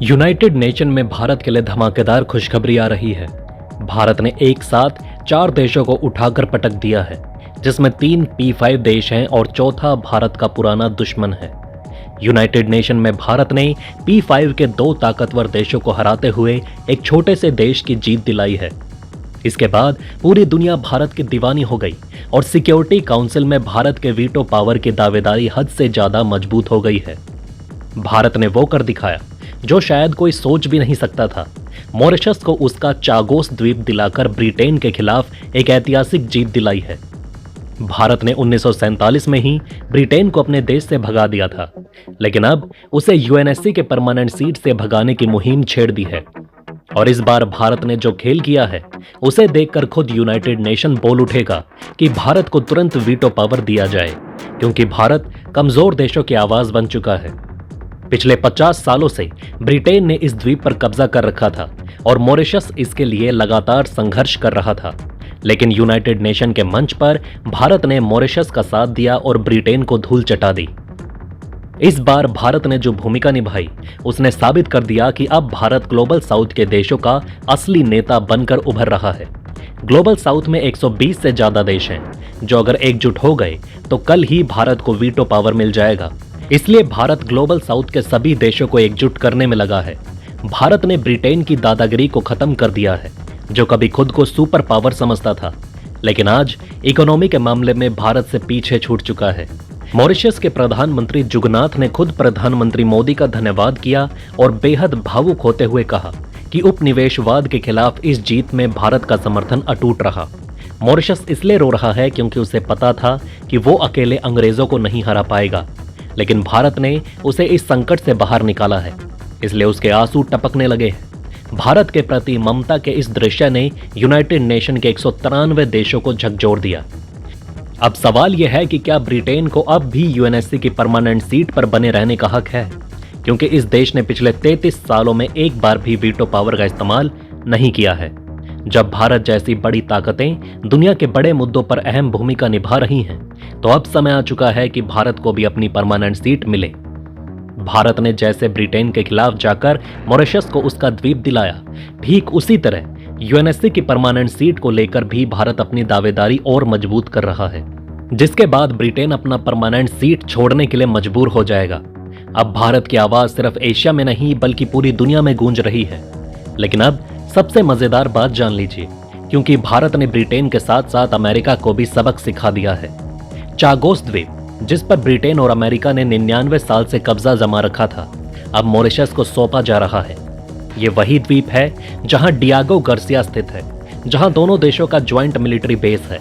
United nation में भारत के लिए धमाकेदार खुशखबरी आ रही है। भारत ने एक साथ 4 देशों को उठाकर पटक दिया है, जिसमें 3 P5 देश हैं और चौथा भारत का पुराना दुश्मन है। यूनाइटेड नेशन में भारत ने P5 के 2 ताकतवर देशों को हराते हुए एक छोटे से देश की जीत दिलाई है। इसके बाद पूरी दुनिया भारत की दीवानी हो गई और सिक्योरिटी काउंसिल में भारत के वीटो पावर की दावेदारी हद से ज्यादा मजबूत हो गई है। भारत ने वो कर दिखाया जो शायद कोई सोच भी नहीं सकता था। मॉरिशस को उसका चागोस द्वीप दिलाकर ब्रिटेन के खिलाफ एक ऐतिहासिक जीत दिलाई है। भारत ने 1947 में ही ब्रिटेन को अपने देश से भगा दिया था, लेकिन अब उसे यूएनएससी के परमानेंट सीट से भगाने की मुहिम छेड़ दी है। और इस बार भारत ने जो खेल किया है, उसे देखकर खुद यूनाइटेड नेशन बोल उठेगा कि भारत को तुरंत वीटो पावर दिया जाए, क्योंकि भारत कमजोर देशों की आवाज बन चुका है। पिछले 50 सालों से ब्रिटेन ने इस द्वीप पर कब्जा कर रखा था और मॉरिशस इसके लिए लगातार संघर्ष कर रहा था, लेकिन यूनाइटेड नेशन के मंच पर भारत ने मॉरिशस का साथ दिया और ब्रिटेन को धूल चटा दी। इस बार भारत ने जो भूमिका निभाई, उसने साबित कर दिया कि अब भारत ग्लोबल साउथ के देशों का असली नेता बनकर उभर रहा है। ग्लोबल साउथ में 120 से ज्यादा देश हैं, जो अगर एकजुट हो गए तो कल ही भारत को वीटो पावर मिल जाएगा। इसलिए भारत ग्लोबल साउथ के सभी देशों को एकजुट करने में लगा है। भारत ने ब्रिटेन की दादागिरी को खत्म कर दिया है, जो कभी खुद को सुपर पावर समझता था, लेकिन आज इकोनॉमी के मामले में भारत से पीछे छूट चुका है। मॉरिशस के प्रधानमंत्री जुगनाथ ने खुद प्रधानमंत्री मोदी का धन्यवाद किया और बेहद भावुक होते हुए कहा कि उपनिवेशवाद के खिलाफ इस जीत में भारत का समर्थन अटूट रहा। मॉरिशस इसलिए रो रहा है क्योंकि उसे पता था कि वो अकेले अंग्रेजों को नहीं हरा पाएगा, लेकिन भारत ने उसे इस संकट से बाहर निकाला है, इसलिए उसके आंसू टपकने लगे हैं। भारत के प्रति ममता के इस दृश्य ने यूनाइटेड नेशन के 193 देशों को झकझोर दिया। अब सवाल यह है कि क्या ब्रिटेन को अब भी यूएनएससी की परमानेंट सीट पर बने रहने का हक है, क्योंकि इस देश ने पिछले 33 सालों में एक बार भी वीटो पावर का इस्तेमाल नहीं किया है। जब भारत जैसी बड़ी ताकतें दुनिया के बड़े मुद्दों पर अहम भूमिका निभा रही हैं, तो अब समय आ चुका है कि भारत को भी अपनी परमानेंट सीट मिले। भारत ने जैसे ब्रिटेन के खिलाफ जाकर मॉरिशस को उसका द्वीप दिलाया, ठीक उसी तरह यूएनएससी की परमानेंट सीट को लेकर भी भारत अपनी दावेदारी और मजबूत कर रहा है, जिसके बाद ब्रिटेन अपना परमानेंट सीट छोड़ने के लिए मजबूर हो जाएगा। अब भारत की आवाज सिर्फ एशिया में नहीं बल्कि पूरी दुनिया में गूंज रही है। लेकिन अब सबसे मजेदार बात जान लीजिए, क्योंकि भारत ने ब्रिटेन के साथ साथ अमेरिका को भी सबक सिखा दिया है। चागोस द्वीप, जिस पर ब्रिटेन और अमेरिका ने 99 साल से कब्जा जमा रखा था, अब मॉरिशस को सौंपा जा रहा है। ये वही द्वीप है जहां डियागो गार्सिया स्थित है, जहां दोनों देशों का ज्वाइंट मिलिट्री बेस है।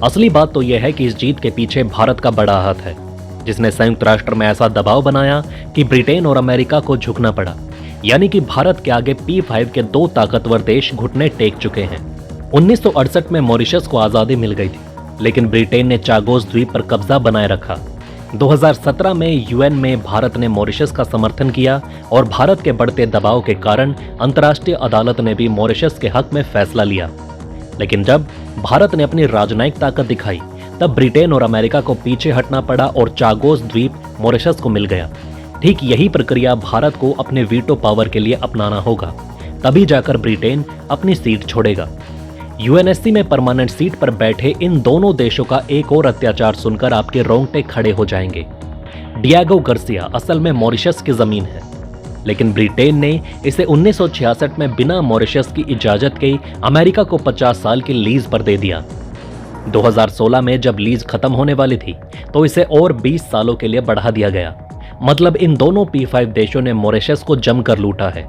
असली बात तो यह है कि इस जीत के पीछे भारत का बड़ा हाथ है, जिसने संयुक्त राष्ट्र में ऐसा दबाव बनाया कि ब्रिटेन और अमेरिका को झुकना पड़ा। यानी कि भारत के आगे P5 के 2 ताकतवर देश घुटने टेक चुके हैं। 1968 में मॉरिशस को आजादी मिल गई थी, लेकिन ब्रिटेन ने चागोस द्वीप पर कब्जा बनाए रखा। 2017 में यूएन में भारत ने मॉरिशस का समर्थन किया और भारत के बढ़ते दबाव के कारण अंतर्राष्ट्रीय अदालत ने भी मॉरिशस के हक में फैसला लिया। लेकिन जब भारत ने अपनी राजनयिक ताकत दिखाई, तब ब्रिटेन और अमेरिका को पीछे हटना पड़ा और चागोस द्वीप मॉरिशस को मिल गया। ठीक यही प्रक्रिया भारत को अपने वीटो पावर के लिए अपनाना होगा, तभी जाकर ब्रिटेन अपनी सीट छोड़ेगा। यूएनएससी में परमानेंट सीट पर बैठे इन दोनों देशों का एक और अत्याचार सुनकर आपके रोंगटे खड़े हो जाएंगे। डियागो गार्सिया असल में मॉरिशस की जमीन है, लेकिन ब्रिटेन ने इसे 1966 में बिना मॉरिशस की इजाजत के अमेरिका को 50 साल की लीज पर दे दिया। 2016 में जब लीज खत्म होने वाली थी, तो इसे और 20 सालों के लिए बढ़ा दिया गया। मतलब इन दोनों P5 देशों ने मॉरिशस को जमकर लूटा है।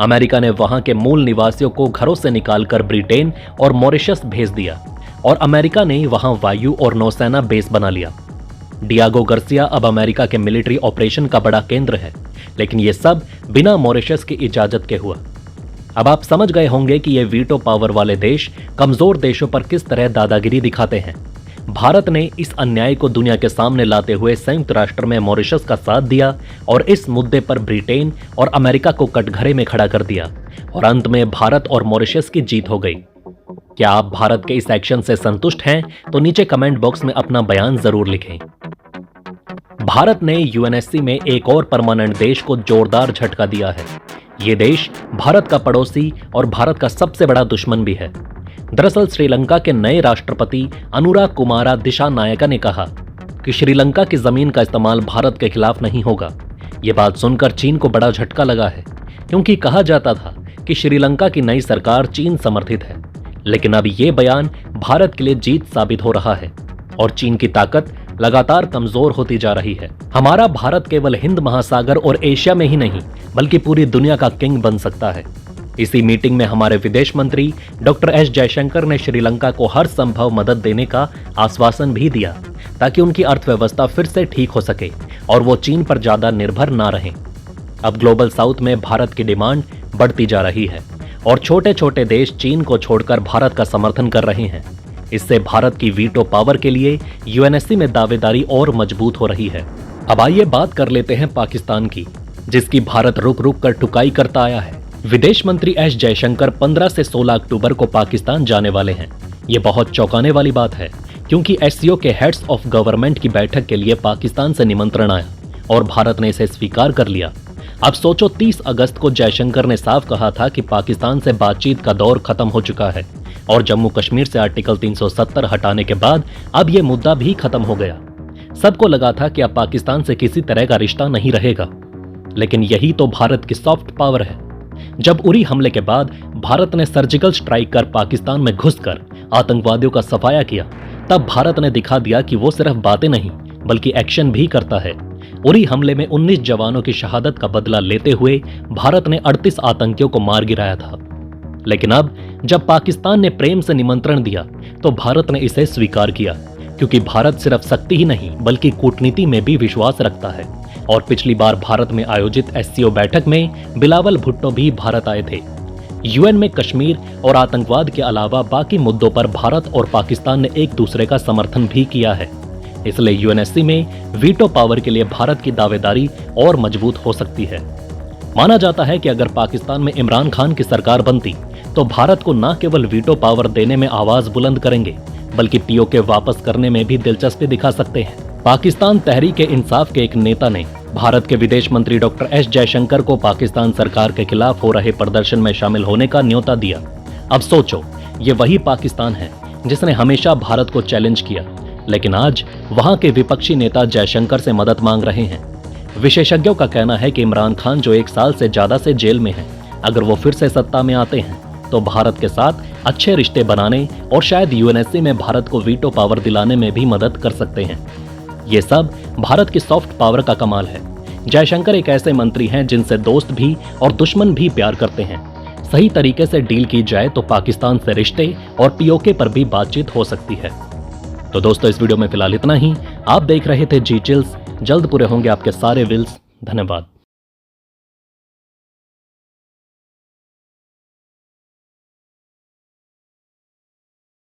अमेरिका ने वहां के मूल निवासियों को घरों से निकालकर ब्रिटेन और मॉरिशस भेज दिया और अमेरिका ने वहां वायु और नौसेना बेस बना लिया। डियागो गार्सिया अब अमेरिका के मिलिट्री ऑपरेशन का बड़ा केंद्र है, लेकिन यह सब बिना मॉरिशस की इजाजत के हुआ। अब आप समझ गए होंगे कि ये वीटो पावर वाले देश कमजोर देशों पर किस तरह दादागिरी दिखाते हैं। भारत ने इस अन्याय को दुनिया के सामने लाते हुए संयुक्त राष्ट्र में मॉरिशस का साथ दिया और इस मुद्दे पर ब्रिटेन और अमेरिका को कटघरे में खड़ा कर दिया और अंत में भारत और मॉरिशस की जीत हो गई। क्या आप भारत के इस एक्शन से संतुष्ट हैं? तो नीचे कमेंट बॉक्स में अपना बयान जरूर लिखें। भारत ने यूएनएससी में एक और परमानेंट देश को जोरदार झटका दिया है। ये देश भारत का पड़ोसी और भारत का सबसे बड़ा दुश्मन भी है। दरअसल श्रीलंका के नए राष्ट्रपति अनुराग कुमारा दिशानायका ने कहा कि श्रीलंका की जमीन का इस्तेमाल भारत के खिलाफ नहीं होगा। ये बात सुनकर चीन को बड़ा झटका लगा है, क्योंकि कहा जाता था कि श्रीलंका की नई सरकार चीन समर्थित है। लेकिन अब ये बयान भारत के लिए जीत साबित हो रहा है और चीन की ताकत लगातार कमजोर होती जा रही है। हमारा भारत केवल हिंद महासागर और एशिया में ही नहीं बल्कि पूरी दुनिया का किंग बन सकता है। इसी मीटिंग में हमारे विदेश मंत्री डॉक्टर एस जयशंकर ने श्रीलंका को हर संभव मदद देने का आश्वासन भी दिया ताकि उनकी अर्थव्यवस्था फिर से ठीक हो सके और वो चीन पर ज्यादा निर्भर ना रहें। अब ग्लोबल साउथ में भारत की डिमांड बढ़ती जा रही है और छोटे छोटे देश चीन को छोड़कर भारत का समर्थन कर रहे हैं। इससे भारत की वीटो पावर के लिए यूएनएससी में दावेदारी और मजबूत हो रही है। अब आइए बात कर लेते हैं पाकिस्तान की, जिसकी भारत रुक रुक कर टुकाई करता आया है। विदेश मंत्री एस जयशंकर 15 से 16 अक्टूबर को पाकिस्तान जाने वाले हैं। ये बहुत चौंकाने वाली बात है, क्योंकि एससीओ के हेड्स ऑफ गवर्नमेंट की बैठक के लिए पाकिस्तान से निमंत्रण आया और भारत ने इसे स्वीकार कर लिया। अब सोचो, 30 अगस्त को जयशंकर ने साफ कहा था कि पाकिस्तान से बातचीत का दौर खत्म हो चुका है और जम्मू कश्मीर से आर्टिकल 370 हटाने के बाद अब यह मुद्दा भी खत्म हो गया। सबको लगा था कि अब पाकिस्तान से किसी तरह का रिश्ता नहीं रहेगा, लेकिन यही तो भारत की सॉफ्ट पावर है। जब उरी हमले के बाद भारत ने सर्जिकल स्ट्राइक कर पाकिस्तान में घुसकर आतंकवादियों का सफाया किया, तब भारत ने दिखा दिया कि वो सिर्फ बातें नहीं बल्कि एक्शन भी करता है। उरी हमले में 19 जवानों की शहादत का बदला लेते हुए भारत ने 38 आतंकियों को मार गिराया था। लेकिन अब जब पाकिस्तान ने प्रेम से निमंत्रण दिया तो भारत ने इसे स्वीकार किया, क्योंकि भारत सिर्फ शक्ति ही नहीं बल्कि कूटनीति में भी विश्वास रखता है। और पिछली बार भारत में आयोजित एससीओ बैठक में बिलावल भुट्टो भी भारत आए थे। यूएन में कश्मीर और आतंकवाद के अलावा बाकी मुद्दों पर भारत और पाकिस्तान ने एक दूसरे का समर्थन भी किया है। इसलिए यूएनएससी में वीटो पावर के लिए भारत की दावेदारी और मजबूत हो सकती है। माना जाता है कि अगर पाकिस्तान में इमरान खान की सरकार बनती तो भारत को न केवल वीटो पावर देने में आवाज बुलंद करेंगे बल्कि पीओके वापस करने में भी दिलचस्पी दिखा सकते हैं। पाकिस्तान तहरीक इंसाफ के एक नेता ने भारत के विदेश मंत्री डॉक्टर एस जयशंकर को पाकिस्तान सरकार के खिलाफ हो रहे प्रदर्शन में शामिल होने का न्योता दिया। अब सोचो, ये वही पाकिस्तान है जिसने हमेशा भारत को चैलेंज किया, लेकिन आज वहां के विपक्षी नेता जयशंकर से मदद मांग रहे हैं। विशेषज्ञों का कहना है कि इमरान खान जो 1 साल से ज्यादा से जेल में हैं, अगर वो फिर से सत्ता में आते हैं तो भारत के साथ अच्छे रिश्ते बनाने और शायद यूएनएससी में भारत को वीटो पावर दिलाने में भी मदद कर सकते हैं। ये सब भारत की सॉफ्ट पावर का कमाल है। जयशंकर एक ऐसे मंत्री हैं जिनसे दोस्त भी और दुश्मन भी प्यार करते हैं। सही तरीके से डील की जाए तो पाकिस्तान से रिश्ते और पीओके पर भी बातचीत हो सकती है। तो दोस्तों, इस वीडियो में फिलहाल इतना ही। आप देख रहे थे जी चिल्स। जल्द पूरे होंगे आपके सारे विल्स। धन्यवाद।